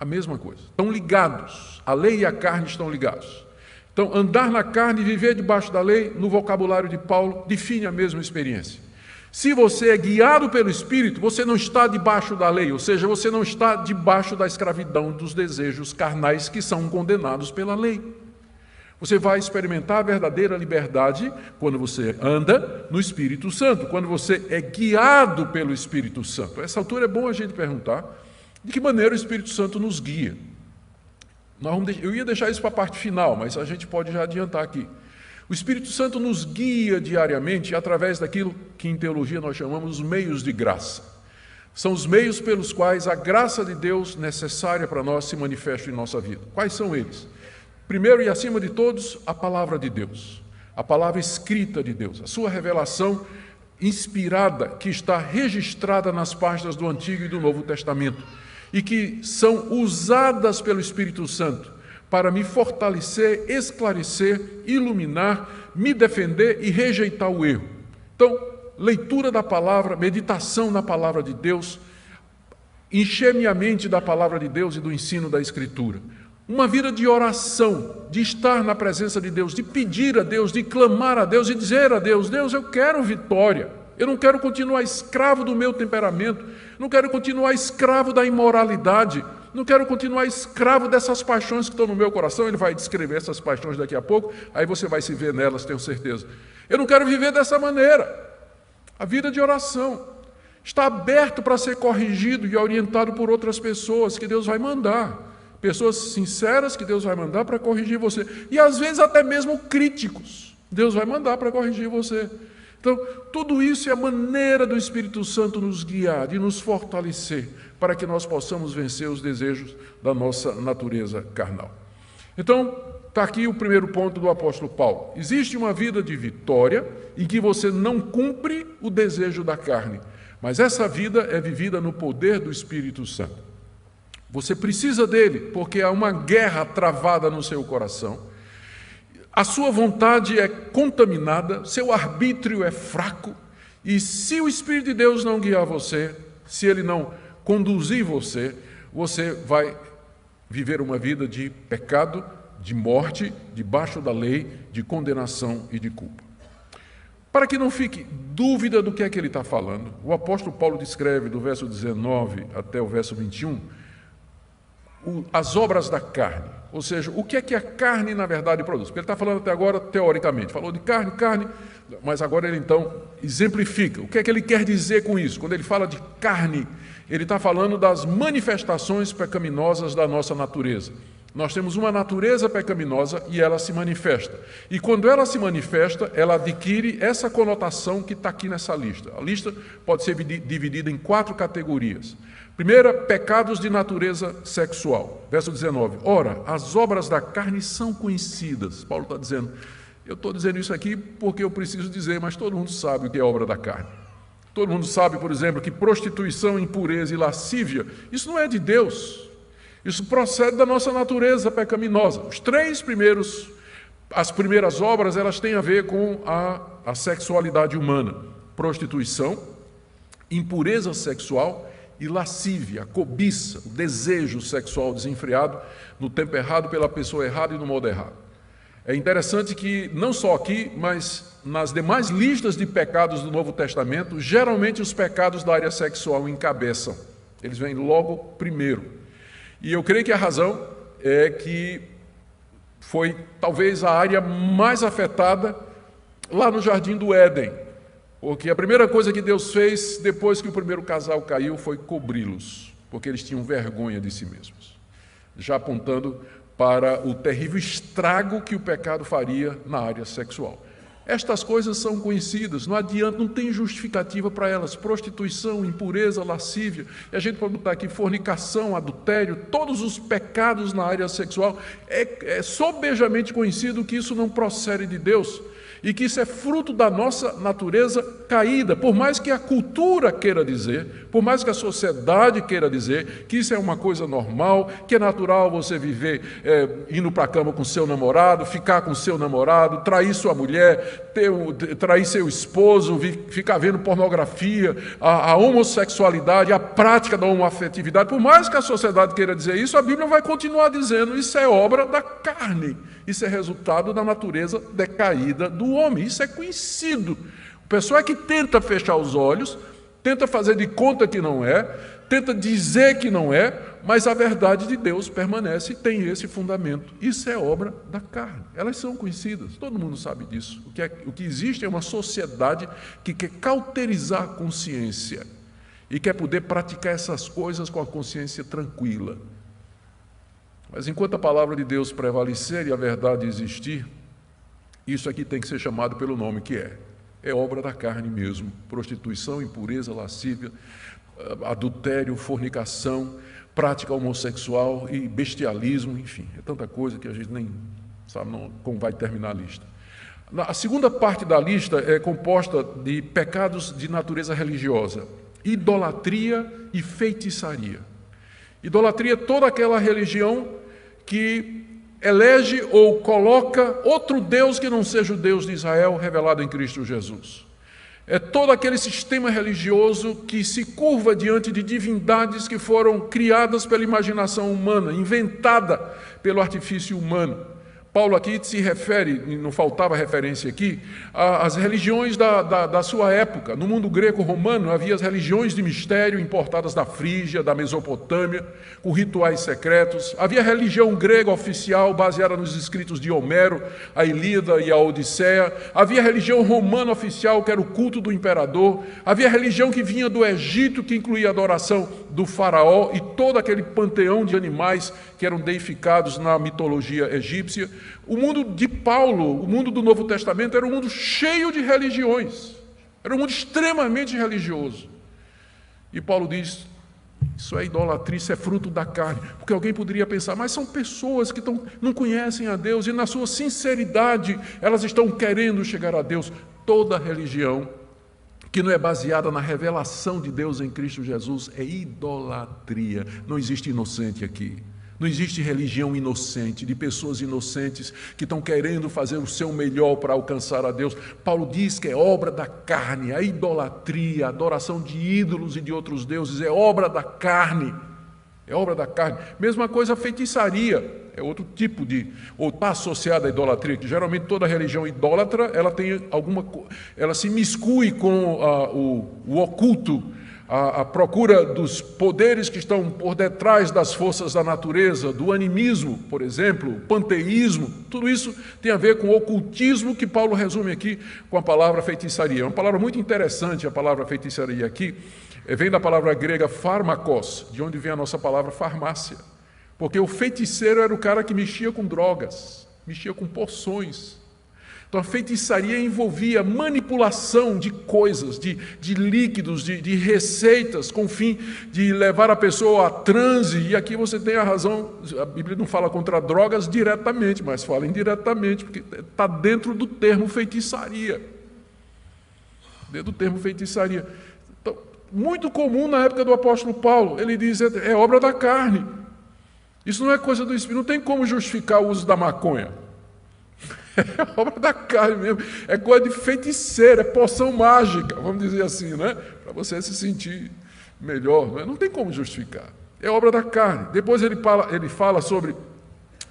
Estão ligados. A lei e a carne estão ligados. Então, andar na carne e viver debaixo da lei, no vocabulário de Paulo, define a mesma experiência. Se você é guiado pelo Espírito, você não está debaixo da lei, ou seja, você não está debaixo da escravidão dos desejos carnais que são condenados pela lei. Você vai experimentar a verdadeira liberdade quando você anda no Espírito Santo, quando você é guiado pelo Espírito Santo. A essa altura é bom a gente perguntar de que maneira o Espírito Santo nos guia. Eu ia deixar isso para a parte final, mas a gente pode já adiantar aqui. O Espírito Santo nos guia diariamente através daquilo que em teologia nós chamamos os meios de graça. São os meios pelos quais a graça de Deus necessária para nós se manifesta em nossa vida. Quais são eles? Primeiro e acima de todos, a palavra de Deus. A palavra escrita de Deus. A sua revelação inspirada que está registrada nas páginas do Antigo e do Novo Testamento e que são usadas pelo Espírito Santo para me fortalecer, esclarecer, iluminar, me defender e rejeitar o erro. Então, leitura da palavra, meditação na palavra de Deus, encher minha mente da palavra de Deus e do ensino da Escritura. Uma vida de oração, de estar na presença de Deus, de pedir a Deus, de clamar a Deus e dizer a Deus, Deus, eu quero vitória. Eu não quero continuar escravo do meu temperamento. Não quero continuar escravo da imoralidade. Não quero continuar escravo dessas paixões que estão no meu coração. Ele vai descrever essas paixões daqui a pouco. Aí você vai se ver nelas, tenho certeza. Eu não quero viver dessa maneira. A vida de oração está aberto para ser corrigido e orientado por outras pessoas que Deus vai mandar. Pessoas sinceras que Deus vai mandar para corrigir você. E às vezes até mesmo críticos. Deus vai mandar para corrigir você. Então, tudo isso é a maneira do Espírito Santo nos guiar e nos fortalecer para que nós possamos vencer os desejos da nossa natureza carnal. Então, está aqui o primeiro ponto do apóstolo Paulo. Existe uma vida de vitória em que você não cumpre o desejo da carne, mas essa vida é vivida no poder do Espírito Santo. Você precisa dele, porque há uma guerra travada no seu coração. A sua vontade é contaminada, seu arbítrio é fraco, e se o Espírito de Deus não guiar você, se ele não conduzir você, você vai viver uma vida de pecado, de morte, debaixo da lei, de condenação e de culpa. Para que não fique dúvida do que é que ele está falando, o apóstolo Paulo descreve do verso 19 até o verso 21, as obras da carne, ou seja, o que é que a carne na verdade produz. Porque ele está falando até agora teoricamente, falou de carne, mas agora ele então exemplifica. O que é que ele quer dizer com isso? Quando ele fala de carne, ele está falando das manifestações pecaminosas da nossa natureza. Nós temos uma natureza pecaminosa e ela se manifesta. E quando ela se manifesta, ela adquire essa conotação que está aqui nessa lista. A lista pode ser dividida em 4 categorias. Primeira, pecados de natureza sexual. Verso 19. Ora, as obras da carne são conhecidas. Paulo está dizendo, eu estou dizendo isso aqui porque eu preciso dizer, mas todo mundo sabe o que é obra da carne. Todo mundo sabe, por exemplo, que prostituição, impureza e lascívia, isso não é de Deus. Isso procede da nossa natureza pecaminosa. As primeiras obras, elas têm a ver com a sexualidade humana. Prostituição, impureza sexual e lascívia, a cobiça, o desejo sexual desenfreado no tempo errado, pela pessoa errada e no modo errado. É interessante que, não só aqui, mas nas demais listas de pecados do Novo Testamento, geralmente os pecados da área sexual encabeçam. Eles vêm logo primeiro. E eu creio que a razão é que foi talvez a área mais afetada lá no Jardim do Éden. Porque a primeira coisa que Deus fez depois que o primeiro casal caiu foi cobri-los, porque eles tinham vergonha de si mesmos, já apontando para o terrível estrago que o pecado faria na área sexual. Estas coisas são conhecidas, não adianta, não tem justificativa para elas. Prostituição, impureza, lascívia, e a gente pode botar aqui fornicação, adultério, todos os pecados na área sexual. É sobejamente conhecido que isso não procede de Deus e que isso é fruto da nossa natureza caída, por mais que a cultura queira dizer, por mais que a sociedade queira dizer que isso é uma coisa normal, que é natural você viver indo para a cama com seu namorado, ficar com seu namorado, trair sua mulher, trair seu esposo, ficar vendo pornografia, a homossexualidade, a prática da homoafetividade. Por mais que a sociedade queira dizer isso, a Bíblia vai continuar dizendo isso é obra da carne, isso é resultado da natureza decaída do homem, isso é conhecido. O pessoal é que tenta fechar os olhos, tenta fazer de conta que não é, tenta dizer que não é, mas a verdade de Deus permanece e tem esse fundamento. Isso é obra da carne. Elas são conhecidas, todo mundo sabe disso. O que existe é uma sociedade que quer cauterizar a consciência e quer poder praticar essas coisas com a consciência tranquila. Mas enquanto a palavra de Deus prevalecer e a verdade existir, isso aqui tem que ser chamado pelo nome que é. É obra da carne mesmo. Prostituição, impureza, lascívia, adultério, fornicação, prática homossexual e bestialismo, enfim. É tanta coisa que a gente nem sabe como vai terminar a lista. A segunda parte da lista é composta de pecados de natureza religiosa. Idolatria e feitiçaria. Idolatria é toda aquela religião que elege ou coloca outro Deus que não seja o Deus de Israel revelado em Cristo Jesus. É todo aquele sistema religioso que se curva diante de divindades que foram criadas pela imaginação humana, inventada pelo artifício humano, Paulo aqui se refere, não faltava referência aqui, às religiões da sua época. No mundo greco-romano havia as religiões de mistério importadas da Frígia, da Mesopotâmia, com rituais secretos. Havia a religião grega oficial, baseada nos escritos de Homero, a Ilíada e a Odisseia. Havia a religião romana oficial, que era o culto do imperador. Havia a religião que vinha do Egito, que incluía a adoração do faraó e todo aquele panteão de animais que eram deificados na mitologia egípcia. O mundo de Paulo, o mundo do Novo Testamento, era um mundo cheio de religiões. Era um mundo extremamente religioso. E Paulo diz, isso é idolatria, isso é fruto da carne. Porque alguém poderia pensar, mas são pessoas que não conhecem a Deus e na sua sinceridade elas estão querendo chegar a Deus. Toda religião que não é baseada na revelação de Deus em Cristo Jesus é idolatria. Não existe inocente aqui. Não existe religião inocente, de pessoas inocentes que estão querendo fazer o seu melhor para alcançar a Deus. Paulo diz que é obra da carne, a idolatria, a adoração de ídolos e de outros deuses é obra da carne. É obra da carne. Mesma coisa a feitiçaria, é outro tipo de, ou está associada à idolatria, que geralmente toda religião idólatra, ela se miscui com o oculto, a procura dos poderes que estão por detrás das forças da natureza, do animismo, por exemplo, o panteísmo, tudo isso tem a ver com o ocultismo que Paulo resume aqui com a palavra feitiçaria. É uma palavra muito interessante, a palavra feitiçaria aqui, vem da palavra grega pharmakos, de onde vem a nossa palavra farmácia, porque o feiticeiro era o cara que mexia com drogas, mexia com poções. Então a feitiçaria envolvia manipulação de coisas, de líquidos, de receitas, com o fim de levar a pessoa a transe. E aqui você tem a razão, a Bíblia não fala contra drogas diretamente, mas fala indiretamente, porque está dentro do termo feitiçaria. Dentro do termo feitiçaria. Então, muito comum na época do apóstolo Paulo, ele diz, é obra da carne. Isso não é coisa do Espírito, não tem como justificar o uso da maconha. É obra da carne mesmo, é coisa de feiticeiro, é poção mágica, vamos dizer assim, né? Para você se sentir melhor, não é? Não tem como justificar, é obra da carne. Depois ele fala sobre,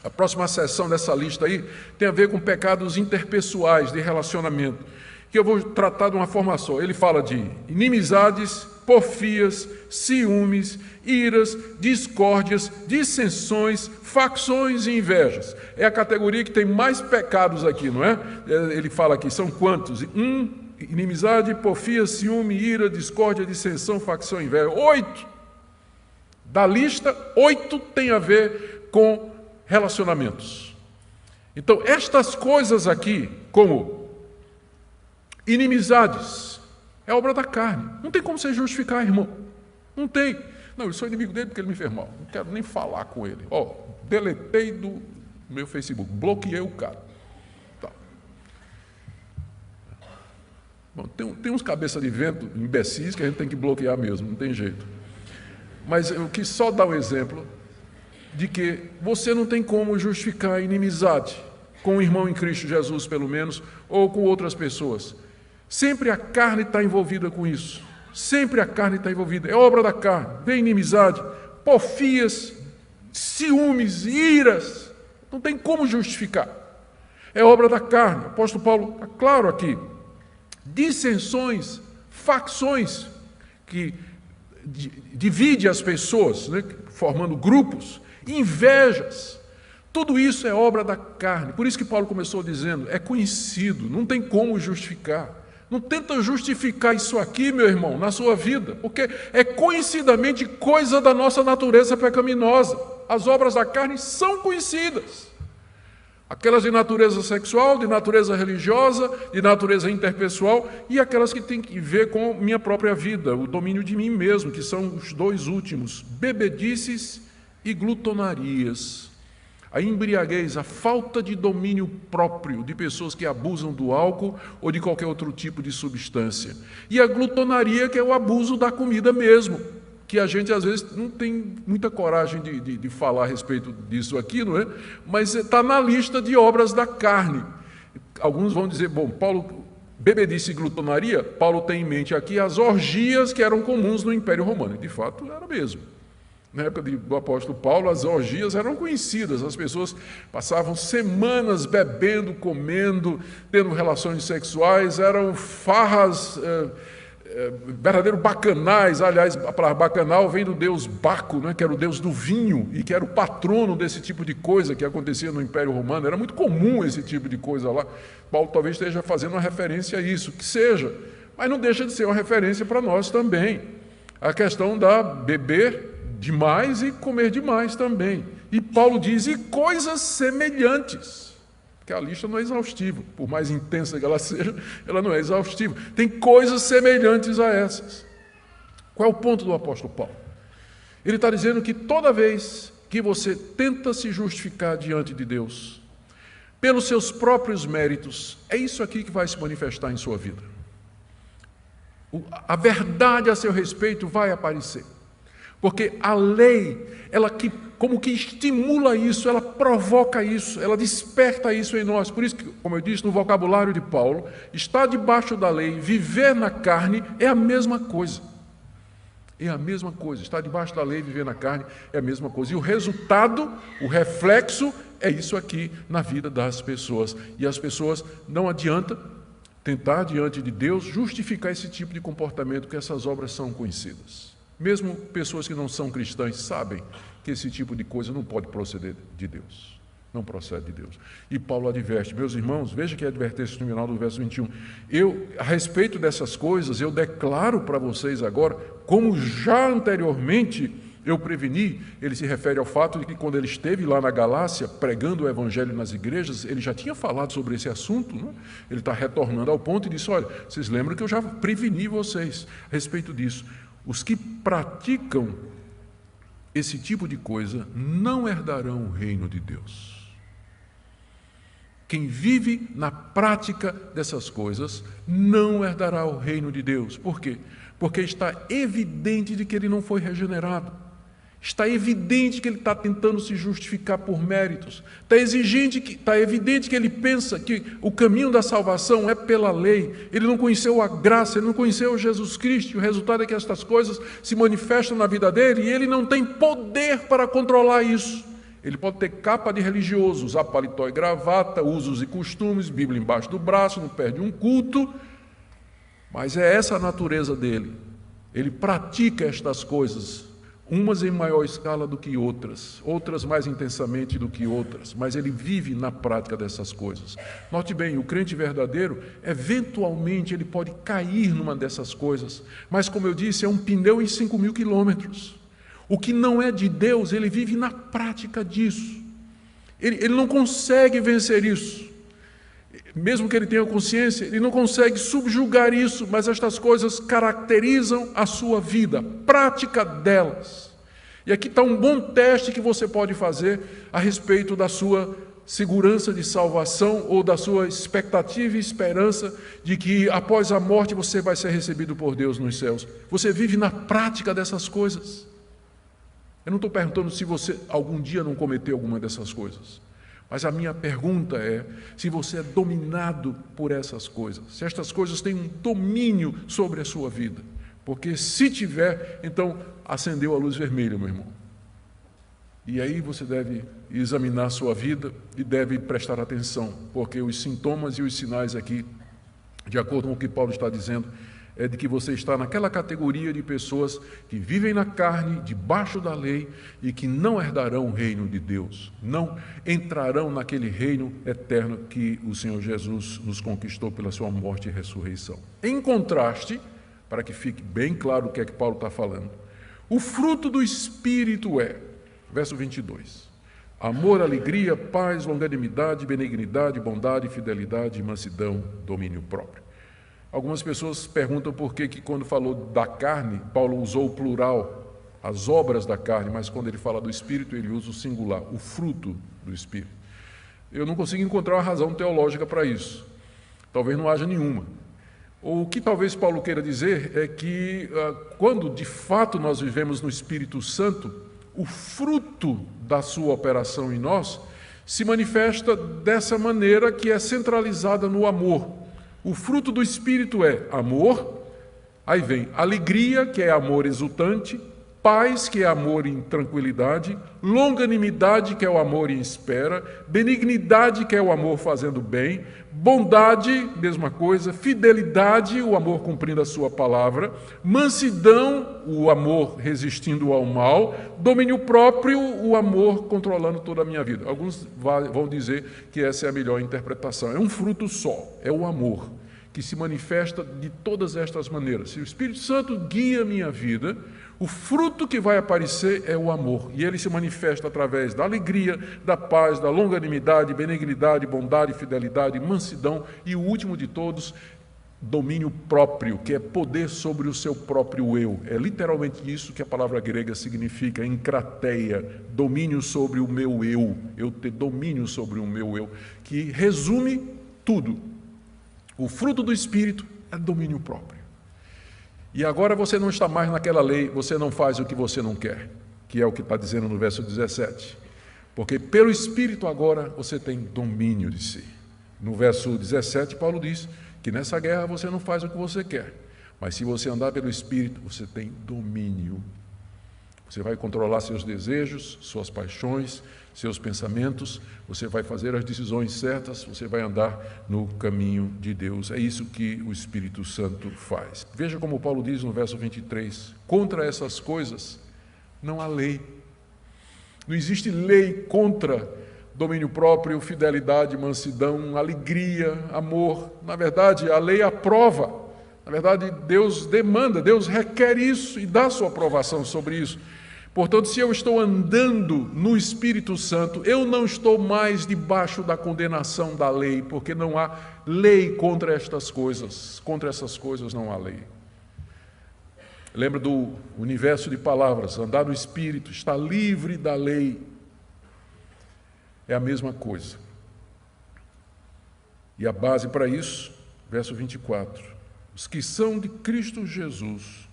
a próxima seção dessa lista aí, tem a ver com pecados interpessoais de relacionamento, que eu vou tratar de uma forma só. Ele fala de inimizades, porfias, ciúmes, iras, discórdias, dissensões, facções e invejas. É a categoria que tem mais pecados aqui, não é? Ele fala aqui, são quantos? Inimizade, porfia, ciúme, ira, discórdia, dissensão, facção e inveja. 8! Da lista, 8 tem a ver com relacionamentos. Então, estas coisas aqui, como inimizades, é obra da carne. Não tem como você justificar, irmão. Não tem. Não, eu sou inimigo dele porque ele me fez mal. Não quero nem falar com ele. Deletei do meu Facebook. Bloqueei o cara. Tá. Bom, tem uns cabeça de vento imbecis que a gente tem que bloquear mesmo. Não tem jeito. Mas eu quis só dar um exemplo de que você não tem como justificar a inimizade com o irmão em Cristo Jesus, pelo menos, ou com outras pessoas. Sempre a carne está envolvida com isso. Sempre a carne está envolvida. É obra da carne. Vem inimizade, porfias, ciúmes, iras. Não tem como justificar. É obra da carne. O apóstolo Paulo está claro aqui. Dissensões, facções, que divide as pessoas, né, formando grupos, invejas. Tudo isso é obra da carne. Por isso que Paulo começou dizendo, é conhecido, não tem como justificar. Não tenta justificar isso aqui, meu irmão, na sua vida, porque é conhecidamente coisa da nossa natureza pecaminosa. As obras da carne são conhecidas. Aquelas de natureza sexual, de natureza religiosa, de natureza interpessoal e aquelas que têm que ver com minha própria vida, o domínio de mim mesmo, que são os dois últimos, bebedices e glutonarias. A embriaguez, a falta de domínio próprio de pessoas que abusam do álcool ou de qualquer outro tipo de substância. E a glutonaria, que é o abuso da comida mesmo, que a gente às vezes não tem muita coragem de falar a respeito disso aqui, não é? Mas está na lista de obras da carne. Alguns vão dizer, bom, Paulo, bebedice e glutonaria, Paulo tem em mente aqui as orgias que eram comuns no Império Romano. De fato, era mesmo. Na época do apóstolo Paulo, as orgias eram conhecidas, as pessoas passavam semanas bebendo, comendo, tendo relações sexuais, eram farras, verdadeiros bacanais. Aliás, a palavra bacanal vem do deus Baco, né, que era o deus do vinho e que era o patrono desse tipo de coisa que acontecia no Império Romano. Era muito comum esse tipo de coisa lá. Paulo talvez esteja fazendo uma referência a isso, que seja, mas não deixa de ser uma referência para nós também. A questão da beber demais e comer demais também. E Paulo diz, e coisas semelhantes, porque a lista não é exaustiva, por mais intensa que ela seja, ela não é exaustiva. Tem coisas semelhantes a essas. Qual é o ponto do apóstolo Paulo? Ele está dizendo que toda vez que você tenta se justificar diante de Deus, pelos seus próprios méritos, é isso aqui que vai se manifestar em sua vida. A verdade a seu respeito vai aparecer. Porque a lei, ela como que estimula isso, ela provoca isso, ela desperta isso em nós. Por isso que, como eu disse, no vocabulário de Paulo, estar debaixo da lei, viver na carne, é a mesma coisa. É a mesma coisa. Estar debaixo da lei, viver na carne, é a mesma coisa. E o resultado, o reflexo, é isso aqui na vida das pessoas. E as pessoas, não adianta tentar diante de Deus justificar esse tipo de comportamento, que essas obras são conhecidas. Mesmo pessoas que não são cristãs sabem que esse tipo de coisa não pode proceder de Deus. Não procede de Deus. E Paulo adverte, meus irmãos, veja que a advertência no final do verso 21. A respeito dessas coisas, eu declaro para vocês agora, como já anteriormente eu preveni. Ele se refere ao fato de que quando ele esteve lá na Galácia, pregando o evangelho nas igrejas, ele já tinha falado sobre esse assunto, né? Ele está retornando ao ponto e disse, olha, vocês lembram que eu já preveni vocês a respeito disso. Os que praticam esse tipo de coisa não herdarão o reino de Deus. Quem vive na prática dessas coisas não herdará o reino de Deus. Por quê? Porque está evidente de que ele não foi regenerado. Está evidente que ele está tentando se justificar por méritos. Está evidente que ele pensa que o caminho da salvação é pela lei. Ele não conheceu a graça, ele não conheceu Jesus Cristo. E o resultado é que estas coisas se manifestam na vida dele e ele não tem poder para controlar isso. Ele pode ter capa de religioso, usar paletó e gravata, usos e costumes, Bíblia embaixo do braço, não perde um culto. Mas é essa a natureza dele. Ele pratica estas coisas, umas em maior escala do que outras, outras mais intensamente do que outras, mas ele vive na prática dessas coisas. Note bem, o crente verdadeiro, eventualmente ele pode cair numa dessas coisas, mas como eu disse, é um pneu em 5.000 quilômetros. O que não é de Deus, ele vive na prática disso. Ele não consegue vencer isso. Mesmo que ele tenha consciência, ele não consegue subjugar isso, mas estas coisas caracterizam a sua vida, a prática delas. E aqui está um bom teste que você pode fazer a respeito da sua segurança de salvação ou da sua expectativa e esperança de que após a morte você vai ser recebido por Deus nos céus. Você vive na prática dessas coisas. Eu não estou perguntando se você algum dia não cometeu alguma dessas coisas. Mas a minha pergunta é se você é dominado por essas coisas, se estas coisas têm um domínio sobre a sua vida. Porque se tiver, então acendeu a luz vermelha, meu irmão. E aí você deve examinar a sua vida e deve prestar atenção, porque os sintomas e os sinais aqui, de acordo com o que Paulo está dizendo, é de que você está naquela categoria de pessoas que vivem na carne, debaixo da lei, e que não herdarão o reino de Deus, não entrarão naquele reino eterno que o Senhor Jesus nos conquistou pela sua morte e ressurreição. Em contraste, para que fique bem claro o que é que Paulo está falando, o fruto do Espírito é, verso 22, amor, alegria, paz, longanimidade, benignidade, bondade, fidelidade, mansidão, domínio próprio. Algumas pessoas perguntam por que quando falou da carne, Paulo usou o plural, as obras da carne, mas quando ele fala do Espírito, ele usa o singular, o fruto do Espírito. Eu não consigo encontrar uma razão teológica para isso. Talvez não haja nenhuma. O que talvez Paulo queira dizer é que quando de fato nós vivemos no Espírito Santo, o fruto da sua operação em nós se manifesta dessa maneira que é centralizada no amor. O fruto do Espírito é amor, aí vem alegria, que é amor exultante, paz, que é amor em tranquilidade, longanimidade, que é o amor em espera, benignidade, que é o amor fazendo bem, bondade, mesma coisa, fidelidade, o amor cumprindo a sua palavra, mansidão, o amor resistindo ao mal, domínio próprio, o amor controlando toda a minha vida. Alguns vão dizer que essa é a melhor interpretação. É um fruto só, é o amor, que se manifesta de todas estas maneiras. Se o Espírito Santo guia a minha vida, o fruto que vai aparecer é o amor, e ele se manifesta através da alegria, da paz, da longanimidade, benignidade, bondade, fidelidade, mansidão e o último de todos, domínio próprio, que é poder sobre o seu próprio eu. É literalmente isso que a palavra grega significa, enkrateia, domínio sobre o meu eu ter domínio sobre o meu eu, que resume tudo. O fruto do Espírito é domínio próprio. E agora você não está mais naquela lei, você não faz o que você não quer, que é o que está dizendo no verso 17. Porque pelo Espírito agora você tem domínio de si. No verso 17, Paulo diz que nessa guerra você não faz o que você quer, mas se você andar pelo Espírito, você tem domínio. Você vai controlar seus desejos, suas paixões, seus pensamentos, você vai fazer as decisões certas, você vai andar no caminho de Deus. É isso que o Espírito Santo faz. Veja como Paulo diz no verso 23, contra essas coisas não há lei. Não existe lei contra domínio próprio, fidelidade, mansidão, alegria, amor. Na verdade, a lei aprova. Na verdade, Deus demanda, Deus requer isso e dá sua aprovação sobre isso. Portanto, se eu estou andando no Espírito Santo, eu não estou mais debaixo da condenação da lei, porque não há lei contra estas coisas. Contra essas coisas não há lei. Lembra do universo de palavras, andar no Espírito, estar livre da lei. É a mesma coisa. E a base para isso, verso 24. Os que são de Cristo Jesus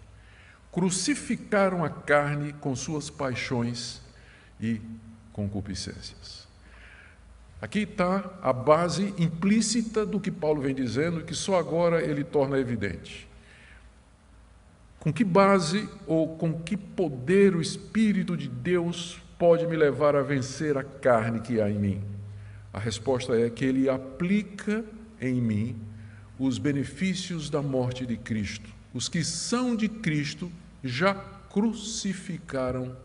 crucificaram a carne com suas paixões e concupiscências. Aqui está a base implícita do que Paulo vem dizendo e que só agora ele torna evidente. Com que base ou com que poder o Espírito de Deus pode me levar a vencer a carne que há em mim? A resposta é que ele aplica em mim os benefícios da morte de Cristo. Os que são de Cristo já crucificaram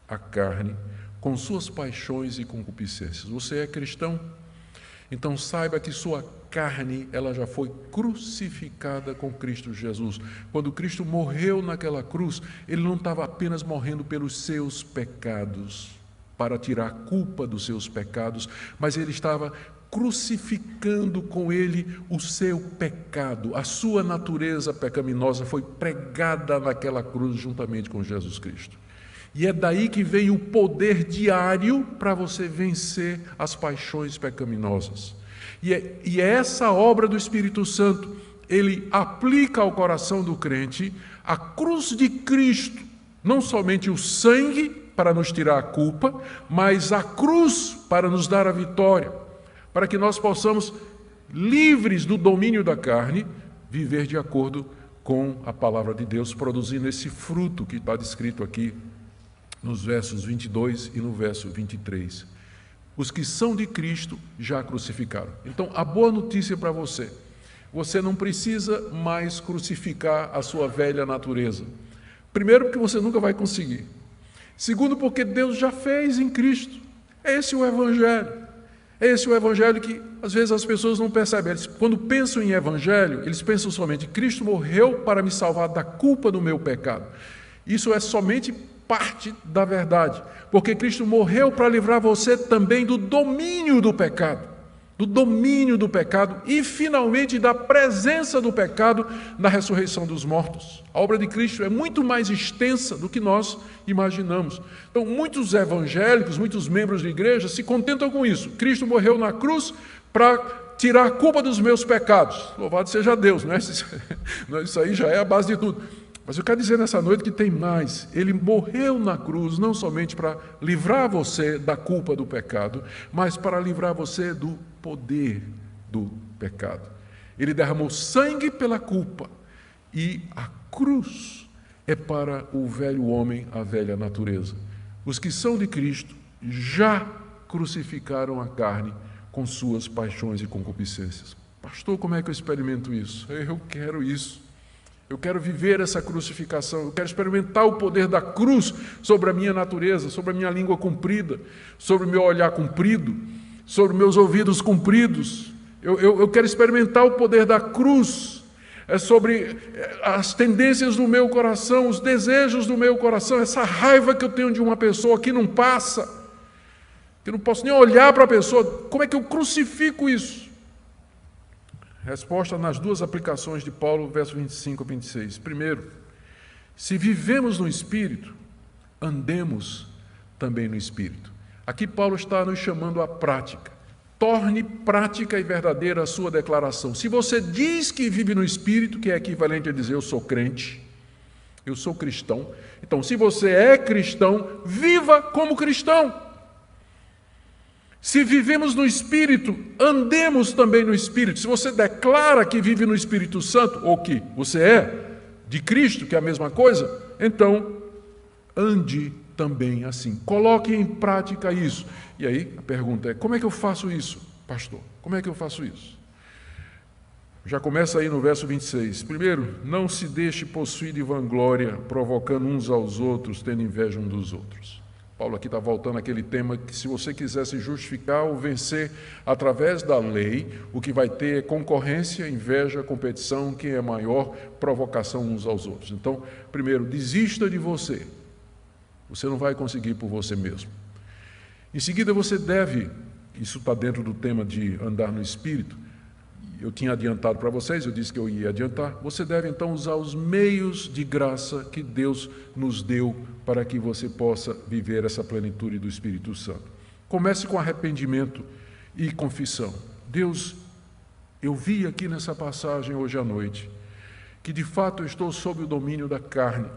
a carne com suas paixões e concupiscências. Você é cristão? Então saiba que sua carne, ela já foi crucificada com Cristo Jesus. Quando Cristo morreu naquela cruz, ele não estava apenas morrendo pelos seus pecados, para tirar a culpa dos seus pecados, mas ele estava crucificando com ele o seu pecado. A sua natureza pecaminosa foi pregada naquela cruz juntamente com Jesus Cristo. E é daí que vem o poder diário para você vencer as paixões pecaminosas. E é essa obra do Espírito Santo, ele aplica ao coração do crente a cruz de Cristo, não somente o sangue para nos tirar a culpa, mas a cruz para nos dar a vitória, para que nós possamos, livres do domínio da carne, viver de acordo com a palavra de Deus, produzindo esse fruto que está descrito aqui nos versos 22 e no verso 23. Os que são de Cristo já crucificaram. Então, a boa notícia para você, você não precisa mais crucificar a sua velha natureza. Primeiro, porque você nunca vai conseguir. Segundo, porque Deus já fez em Cristo. É esse o Evangelho. É esse o Evangelho que, às vezes, as pessoas não percebem. Quando pensam em Evangelho, eles pensam somente, Cristo morreu para me salvar da culpa do meu pecado. Isso é somente parte da verdade, porque Cristo morreu para livrar você também do domínio do pecado e, finalmente, da presença do pecado na ressurreição dos mortos. A obra de Cristo é muito mais extensa do que nós imaginamos. Então, muitos evangélicos, muitos membros de igreja se contentam com isso. Cristo morreu na cruz para tirar a culpa dos meus pecados. Louvado seja Deus, não é? Isso aí já é a base de tudo. Mas eu quero dizer nessa noite que tem mais. Ele morreu na cruz não somente para livrar você da culpa do pecado, mas para livrar você do poder do pecado. Ele derramou sangue pela culpa e a cruz é para o velho homem, a velha natureza. Os que são de Cristo já crucificaram a carne com suas paixões e concupiscências. Pastor, como é que eu experimento isso? Eu quero isso. Eu quero viver essa crucificação, eu quero experimentar o poder da cruz sobre a minha natureza, sobre a minha língua comprida, sobre o meu olhar comprido, sobre meus ouvidos compridos. Eu quero experimentar o poder da cruz, sobre as tendências do meu coração, os desejos do meu coração, essa raiva que eu tenho de uma pessoa que não passa, que eu não posso nem olhar para a pessoa. Como é que eu crucifico isso? Resposta nas duas aplicações de Paulo, verso 25 a 26. Primeiro, se vivemos no Espírito, andemos também no Espírito. Aqui Paulo está nos chamando à prática. Torne prática e verdadeira a sua declaração. Se você diz que vive no Espírito, que é equivalente a dizer eu sou crente, eu sou cristão, então se você é cristão, viva como cristão. Se vivemos no Espírito, andemos também no Espírito. Se você declara que vive no Espírito Santo, ou que você é de Cristo, que é a mesma coisa, então ande também assim. Coloque em prática isso. E aí a pergunta é, como é que eu faço isso, pastor? Como é que eu faço isso? Já começa aí no verso 26. Primeiro, não se deixe possuir de vanglória, provocando uns aos outros, tendo inveja uns dos outros. Paulo aqui está voltando àquele tema que se você quiser se justificar ou vencer através da lei, o que vai ter é concorrência, inveja, competição, quem é maior, provocação uns aos outros. Então, primeiro, desista de você. Você não vai conseguir por você mesmo. Em seguida, você deve, isso está dentro do tema de andar no Espírito, eu tinha adiantado para vocês, eu disse que eu ia adiantar, você deve então usar os meios de graça que Deus nos deu para que você possa viver essa plenitude do Espírito Santo. Comece com arrependimento e confissão. Deus, eu vi aqui nessa passagem hoje à noite, que de fato eu estou sob o domínio da carne.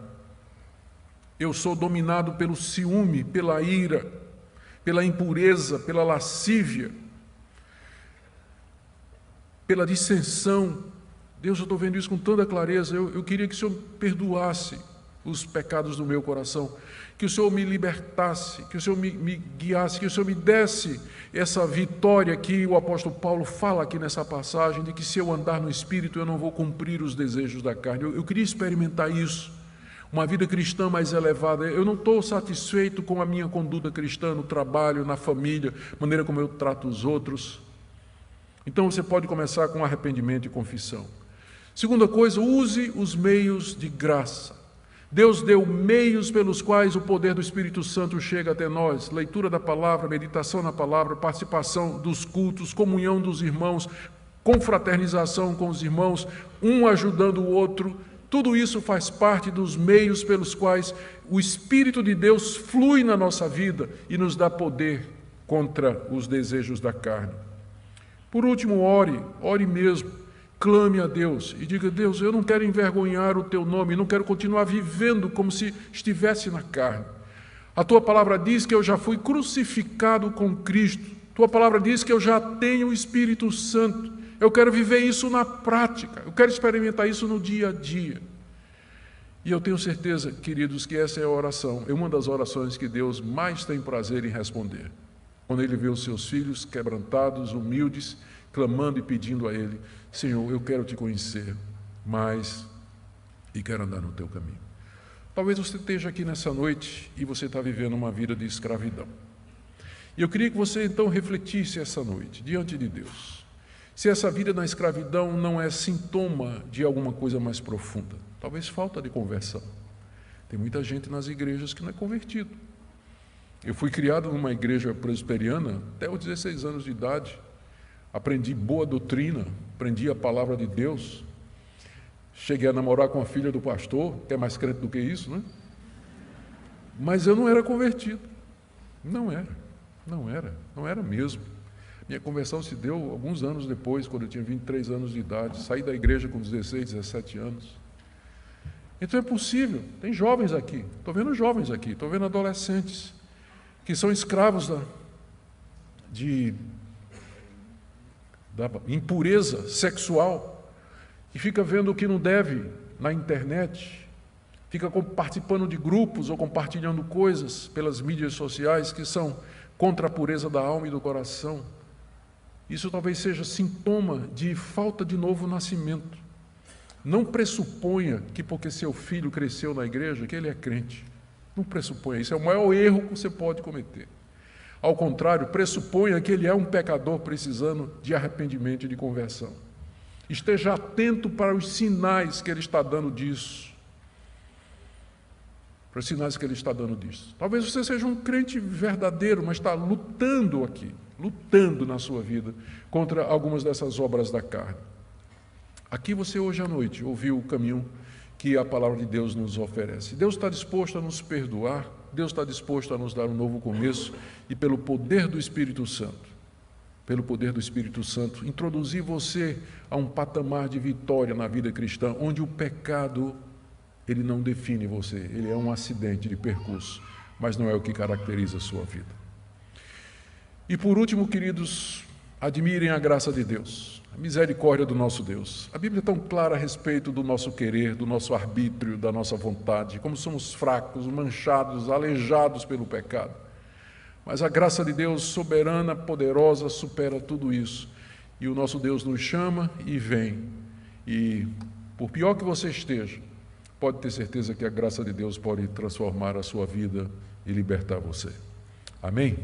Eu sou dominado pelo ciúme, pela ira, pela impureza, pela lascívia, pela dissensão. Deus, eu estou vendo isso com tanta clareza. Eu queria que o Senhor perdoasse os pecados do meu coração, que o Senhor me libertasse, que o Senhor me guiasse, que o Senhor me desse essa vitória que o apóstolo Paulo fala aqui nessa passagem, de que se eu andar no Espírito eu não vou cumprir os desejos da carne. Eu queria experimentar isso, uma vida cristã mais elevada. Eu não estou satisfeito com a minha conduta cristã no trabalho, na família, maneira como eu trato os outros. Então você pode começar com arrependimento e confissão. Segunda coisa, use os meios de graça. Deus deu meios pelos quais o poder do Espírito Santo chega até nós. Leitura da palavra, meditação na palavra, participação dos cultos, comunhão dos irmãos, confraternização com os irmãos, um ajudando o outro. Tudo isso faz parte dos meios pelos quais o Espírito de Deus flui na nossa vida e nos dá poder contra os desejos da carne. Por último, ore mesmo, clame a Deus e diga: Deus, eu não quero envergonhar o Teu nome, não quero continuar vivendo como se estivesse na carne. A Tua palavra diz que eu já fui crucificado com Cristo, Tua palavra diz que eu já tenho o Espírito Santo, eu quero viver isso na prática, eu quero experimentar isso no dia a dia. E eu tenho certeza, queridos, que essa é a oração, é uma das orações que Deus mais tem prazer em responder. Quando Ele vê os seus filhos quebrantados, humildes, clamando e pedindo a Ele: Senhor, eu quero Te conhecer mais e quero andar no Teu caminho. Talvez você esteja aqui nessa noite e você está vivendo uma vida de escravidão. E eu queria que você então refletisse essa noite, diante de Deus, se essa vida na escravidão não é sintoma de alguma coisa mais profunda. Talvez falta de conversão. Tem muita gente nas igrejas que não é convertido. Eu fui criado numa igreja presbiteriana até os 16 anos de idade. Aprendi boa doutrina, aprendi a palavra de Deus. Cheguei a namorar com a filha do pastor, que é mais crente do que isso, né? Mas eu não era convertido. Não era mesmo. Minha conversão se deu alguns anos depois, quando eu tinha 23 anos de idade. Saí da igreja com 16, 17 anos. Então é possível. Tem jovens aqui. Estou vendo jovens aqui, estou vendo adolescentes que são escravos da impureza sexual, e fica vendo o que não deve na internet, fica participando de grupos ou compartilhando coisas pelas mídias sociais que são contra a pureza da alma e do coração. Isso talvez seja sintoma de falta de novo nascimento. Não pressuponha que porque seu filho cresceu na igreja, que ele é crente. Não pressuponha, isso é o maior erro que você pode cometer. Ao contrário, pressuponha que ele é um pecador precisando de arrependimento e de conversão. Esteja atento para os sinais que ele está dando disso. Para os sinais que ele está dando disso. Talvez você seja um crente verdadeiro, mas está lutando aqui, lutando na sua vida contra algumas dessas obras da carne. Aqui você hoje à noite ouviu o caminho que a palavra de Deus nos oferece. Deus está disposto a nos perdoar, Deus está disposto a nos dar um novo começo e pelo poder do Espírito Santo, introduzir você a um patamar de vitória na vida cristã, onde o pecado, ele não define você, ele é um acidente de percurso, mas não é o que caracteriza a sua vida. E por último, queridos, admirem a graça de Deus, a misericórdia do nosso Deus. A Bíblia é tão clara a respeito do nosso querer, do nosso arbítrio, da nossa vontade, como somos fracos, manchados, aleijados pelo pecado. Mas a graça de Deus, soberana, poderosa, supera tudo isso. E o nosso Deus nos chama e vem. E, por pior que você esteja, pode ter certeza que a graça de Deus pode transformar a sua vida e libertar você. Amém?